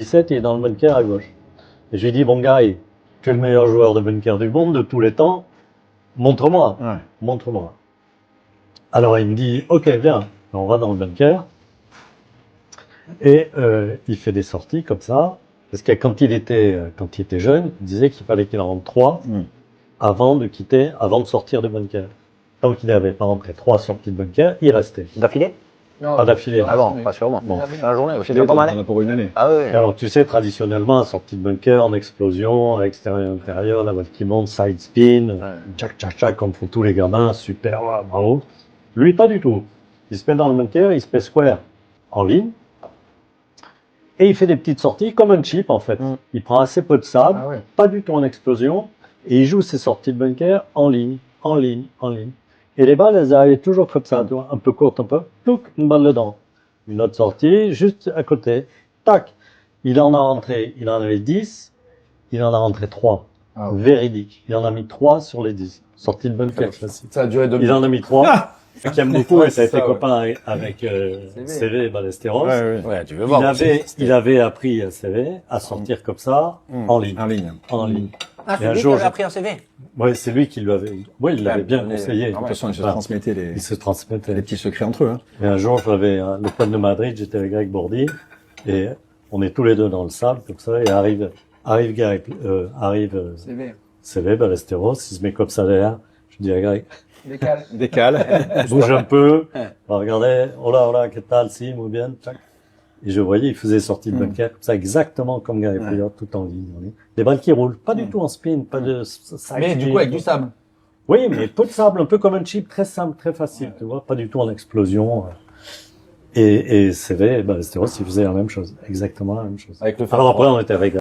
17, il est dans le bunker à gauche. Et je lui dis, bon gars, tu es le meilleur joueur de bunker du monde de tous les temps, montre-moi, montre-moi. Alors il me dit, ok, viens, on va dans le bunker. Et il fait des sorties comme ça, parce que quand il était jeune, il disait qu'il fallait qu'il en rentre 3 avant de sortir du bunker. Tant qu'il n'avait pas rentré 3 sorties de bunker, il restait. D'affilée? Pas d'affilée. Ah bon, pas sûrement. Bon. La journée aussi, c'est pas mal. On a pour une année. Ah oui. Alors tu sais, traditionnellement, sortie de bunker, en explosion, extérieur, la boîte qui monte, side spin, tchac tchac tchac, comme font tous les gamins, super, bravo. Lui, pas du tout. Il se met dans le bunker, il se met square en ligne, et il fait des petites sorties comme un chip en fait. Il prend assez peu de sable, pas du tout en explosion, et il joue ses sorties de bunker en ligne, en ligne, en ligne. Et les balles, elles arrivent toujours comme ça, tu vois, un peu courtes, un peu, touc, une balle dedans. Une autre sortie, juste à côté, tac. Il en avait 10, il en a rentré 3. Ah ouais. Véridique. Il en a mis 3 sur les 10. Sortie de bunker, classique. Ça a duré 2 minutes. Il en a mis 3. Qui aime beaucoup, et ça a été ça, copain avec CV et Ballesteros. Ouais, tu veux voir. Il avait appris à CV à sortir comme ça, en ligne. En ligne. En ligne. Ah, Et un c'est lui jour, qui avait appris un CV. Ouais, c'est lui qui lui avait, il l'avait bien mais- conseillé. De toute façon, ils se Voilà. transmettaient Il se transmettait. les petits secrets entre eux. Hein. Et un jour, j'avais le Pan de Madrid, j'étais avec Greg Bourdi, et on est tous les deux dans le sable, comme ça, et arrive CV, Ballesteros, il se met comme ça derrière. Je dis à Greg, Décale. bouge un peu, regardez, hola, que tal, si, muy bien, tchac. Et je voyais, il faisait sortie de bunker, comme ça, exactement comme Gary Player, tout en ligne. Des balles qui roulent, pas du tout en spin, pas de side Mais du spin. coup, avec du sable. Oui, mais peu de sable, un peu comme un chip, très simple, très facile, tu vois, pas du tout en explosion. Et CV, Ballesteros, il faisait la même chose, exactement la même chose. Avec le Alors après, on était avec